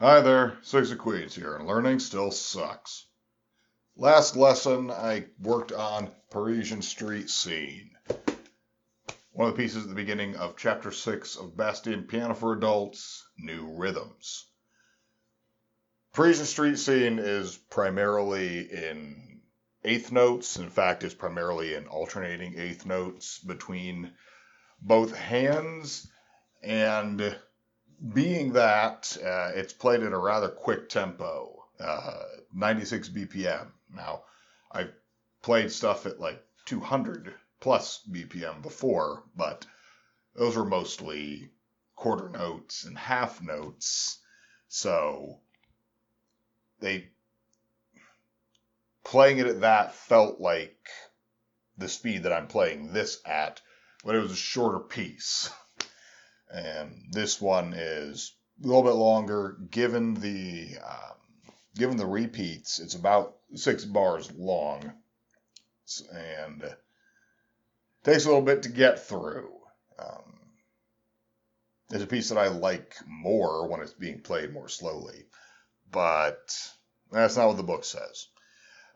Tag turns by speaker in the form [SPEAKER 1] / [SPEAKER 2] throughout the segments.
[SPEAKER 1] Hi there, SixofQueens here, and learning still sucks. Last lesson, I worked on Parisian street scene. One of the pieces at the beginning of Chapter 6 of Bastien Piano for Adults, New Rhythms. Parisian street scene is primarily in eighth notes. In fact, it's primarily in alternating eighth notes between both hands, and being that it's played at a rather quick tempo, 96 BPM. Now, I've played stuff at like 200 plus BPM before, but those were mostly quarter notes and half notes. So playing it at that felt like the speed that I'm playing this at, but it was a shorter piece. And this one is a little bit longer. Given the repeats, it's about 6 bars long, and takes a little bit to get through. It's a piece that I like more when it's being played more slowly, but that's not what the book says.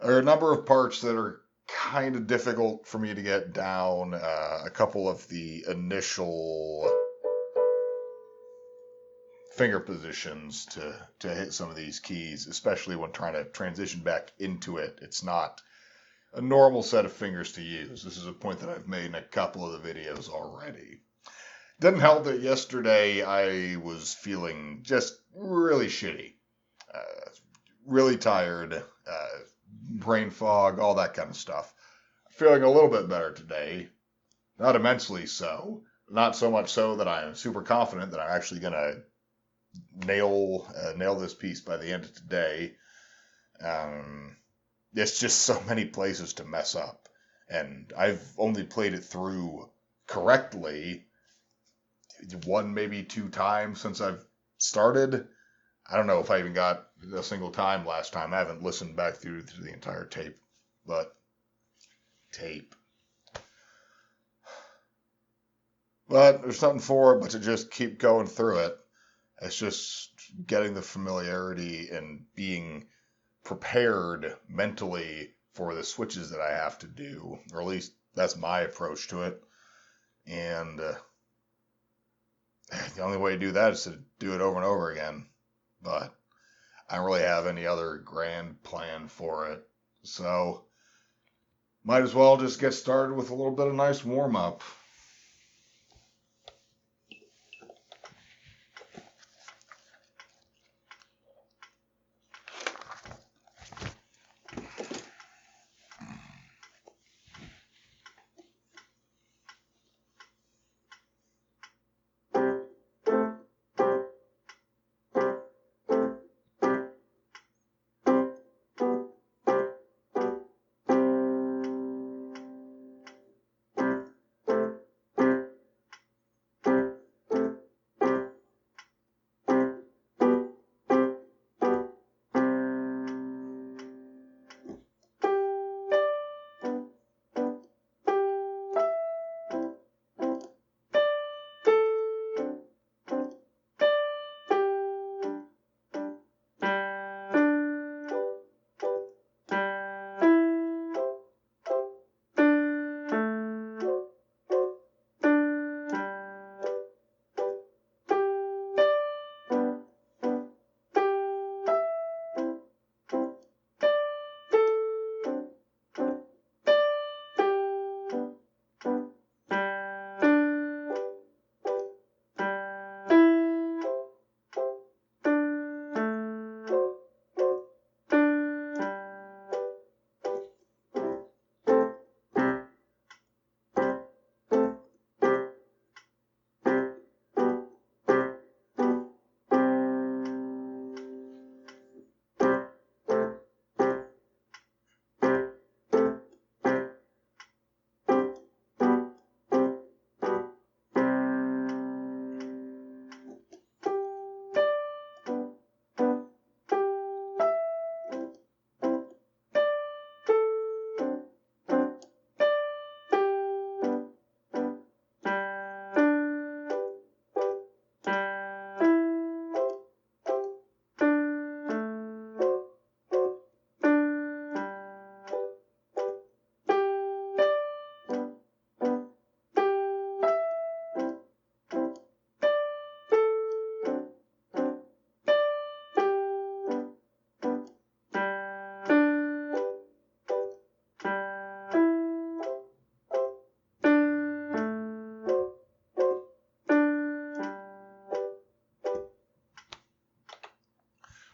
[SPEAKER 1] There are a number of parts that are kind of difficult for me to get down. A couple of the initial finger positions to hit some of these keys, especially when trying to transition back into it. It's not a normal set of fingers to use. This is a point that I've made in a couple of the videos already. Didn't help that yesterday I was feeling just really shitty, really tired, brain fog, all that kind of stuff. Feeling a little bit better today, not immensely so, not so much so that I am super confident that I'm actually going to nail this piece by the end of today. It's just so many places to mess up, and I've only played it through correctly 1, maybe 2 times since I've started. I don't know if I even got a single time last time. I haven't listened back through the entire tape, but there's something for it but to just keep going through it. It's just getting the familiarity and being prepared mentally for the switches that I have to do, or at least that's my approach to it. And the only way to do that is to do it over and over again. But I don't really have any other grand plan for it. So might as well just get started with a little bit of nice warm-up.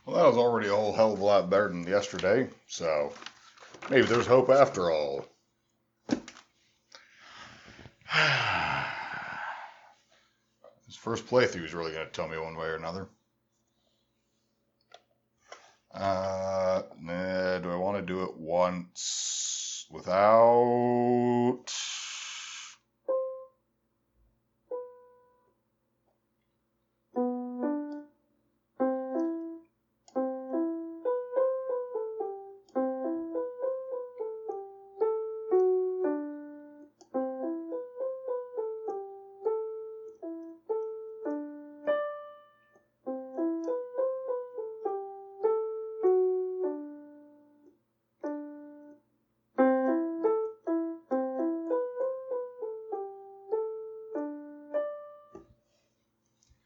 [SPEAKER 1] Well, that was already a whole hell of a lot better than yesterday, so maybe there's hope after all. This first playthrough is really going to tell me one way or another. Nah, do I want to do it once without...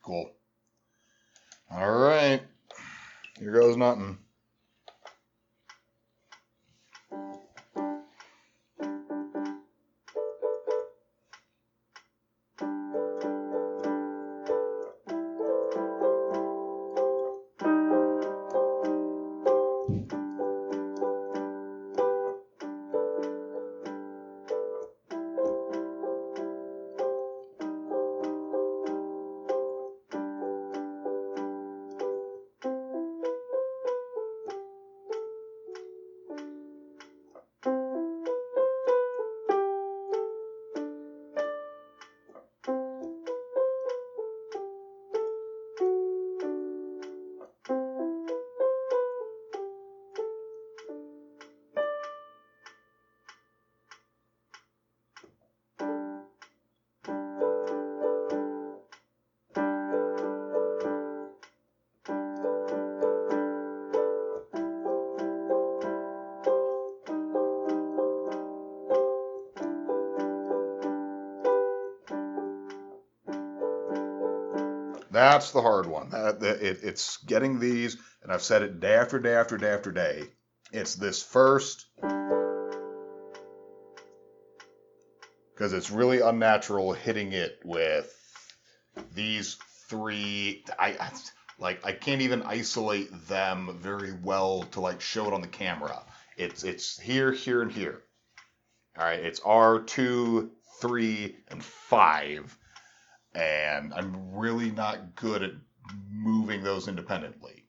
[SPEAKER 1] Cool. All right. Here goes nothing. That's the hard one. It's getting these, and I've said it day after day after day after day. It's this first, because it's really unnatural hitting it with these three. I can't even isolate them very well to like show it on the camera. It's here, here, and here. All right, it's R2, 3, and 5. And I'm really not good at moving those independently.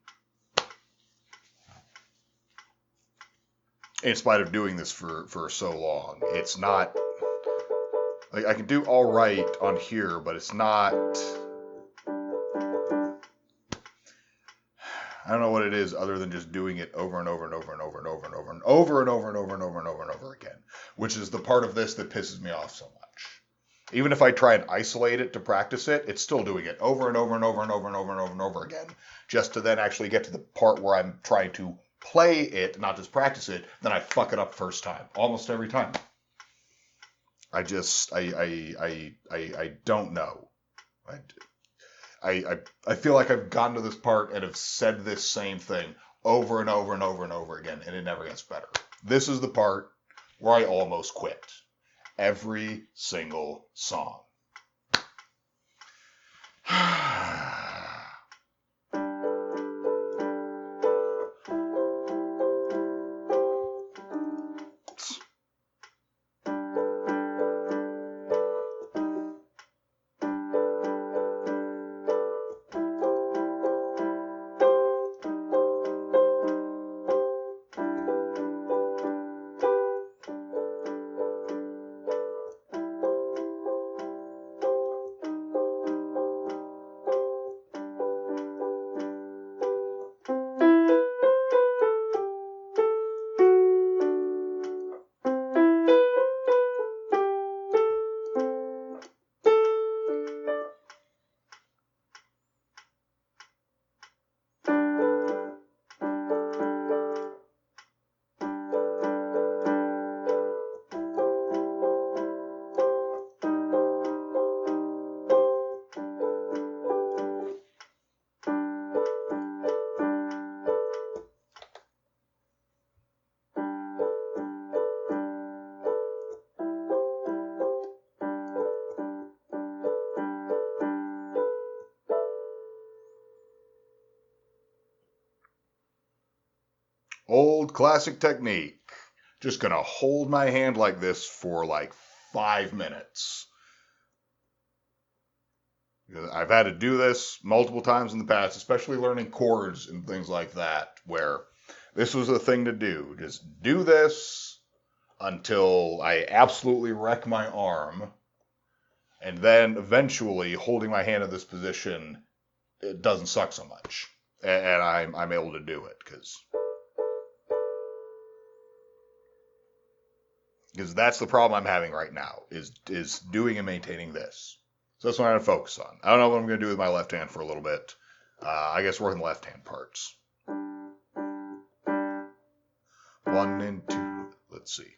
[SPEAKER 1] In spite of doing this for so long. It's not... Like, I can do all right on here, but it's not... I don't know what it is other than just doing it over and over and over and over and over and over and over and over and over and over and over and over again. Which is the part of this that pisses me off so much. Even if I try and isolate it to practice it, it's still doing it over and over and over and over and over and over and over again, just to then actually get to the part where I'm trying to play it, not just practice it, then I fuck it up first time, almost every time. I don't know. I feel like I've gotten to this part and have said this same thing over and over and over and over again, and it never gets better. This is the part where I almost quit. Every single song. Old classic technique. Just gonna hold my hand like this for like 5 minutes. I've had to do this multiple times in the past, especially learning chords and things like that, where this was a thing to do. Just do this until I absolutely wreck my arm, and then eventually holding my hand in this position, it doesn't suck so much, and I'm able to do it because that's the problem I'm having right now is doing and maintaining this. So that's what I'm going to focus on. I don't know what I'm going to do with my left hand for a little bit. I guess working the left hand parts. 1 and 2. Let's see.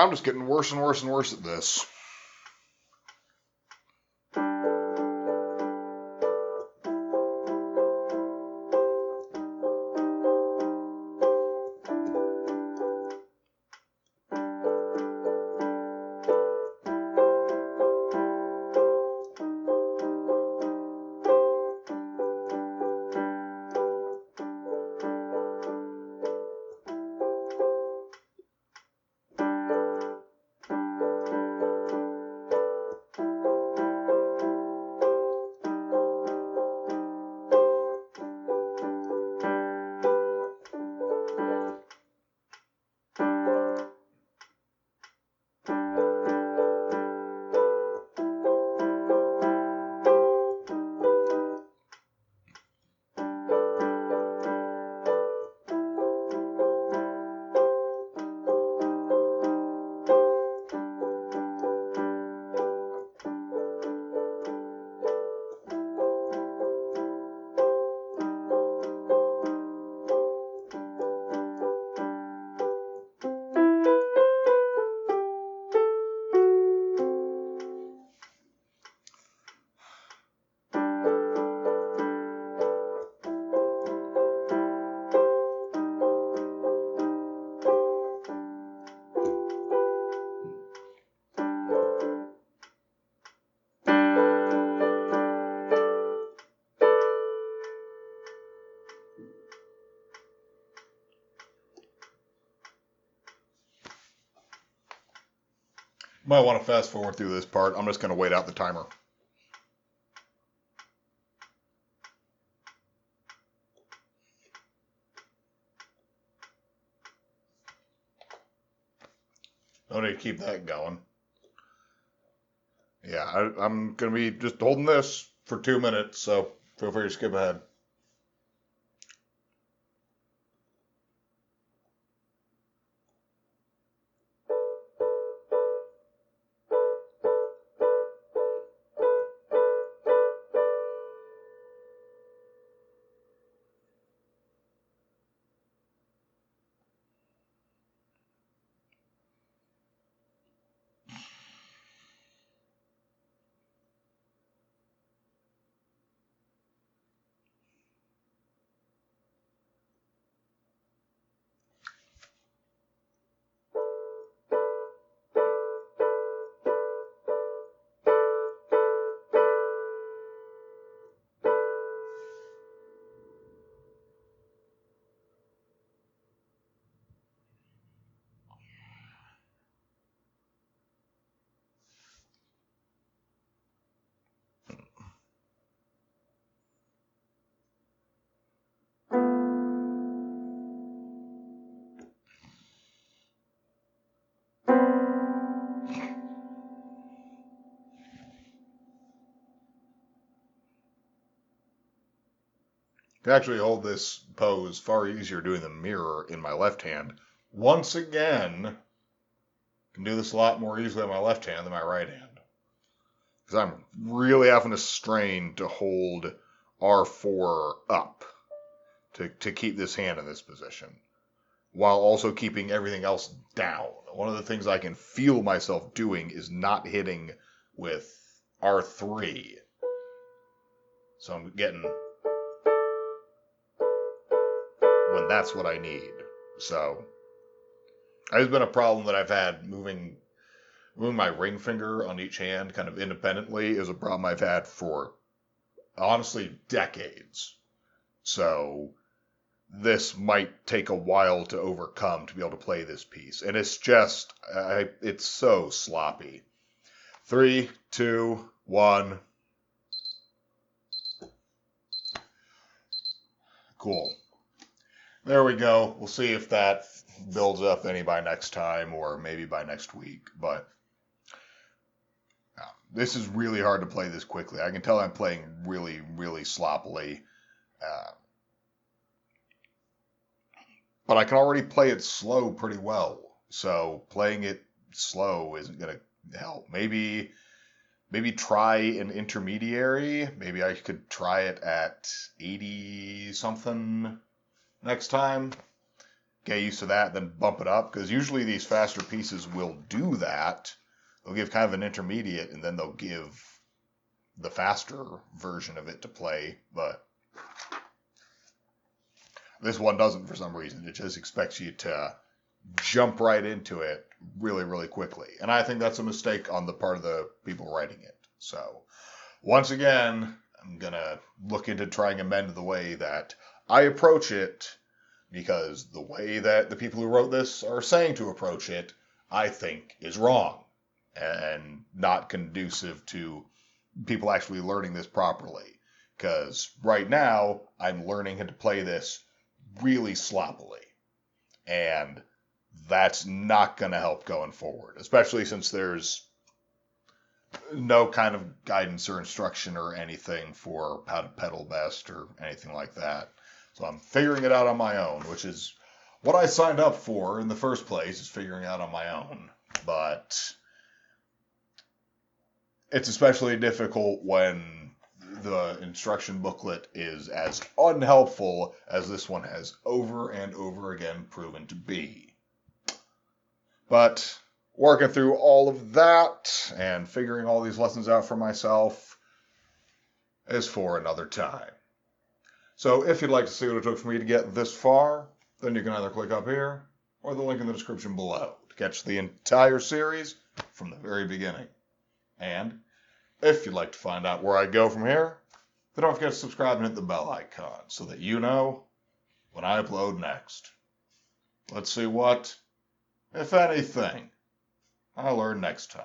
[SPEAKER 1] I'm just getting worse and worse and worse at this. Might want to fast forward through this part. I'm just going to wait out the timer. No need to keep that going. Yeah, I'm going to be just holding this for 2 minutes, so feel free to skip ahead. I can actually hold this pose far easier doing the mirror in my left hand. Once again, can do this a lot more easily on my left hand than my right hand. Because I'm really having to strain to hold R4 up to keep this hand in this position, while also keeping everything else down. One of the things I can feel myself doing is not hitting with R3. So I'm getting when that's what I need. So it's been a problem that I've had moving my ring finger on each hand kind of independently is a problem I've had for honestly decades. So this might take a while to overcome to be able to play this piece. And it's just, it's so sloppy. 3, 2, 1. Cool. There we go. We'll see if that builds up any by next time or maybe by next week. But this is really hard to play this quickly. I can tell I'm playing really, really sloppily. But I can already play it slow pretty well. So playing it slow isn't going to help. Maybe try an intermediary. Maybe I could try it at 80 something next time. get used to that, then bump it up, because usually these faster pieces will do that. They'll give kind of an intermediate, and then they'll give the faster version of it to play, but this one doesn't for some reason. It just expects you to jump right into it really, really quickly. And I think that's a mistake on the part of the people writing it. So, once again, I'm going to look into trying to amend the way that I approach it, because the way that the people who wrote this are saying to approach it, I think is wrong and not conducive to people actually learning this properly. Because right now, I'm learning how to play this really sloppily. And that's not going to help going forward, especially since there's no kind of guidance or instruction or anything for how to pedal best or anything like that. So I'm figuring it out on my own, which is what I signed up for in the first place, is figuring it out on my own. But it's especially difficult when the instruction booklet is as unhelpful as this one has over and over again proven to be. But working through all of that and figuring all these lessons out for myself is for another time. So if you'd like to see what it took for me to get this far, then you can either click up here or the link in the description below to catch the entire series from the very beginning. And if you'd like to find out where I go from here, then don't forget to subscribe and hit the bell icon so that you know when I upload next. Let's see what, if anything, I learn next time.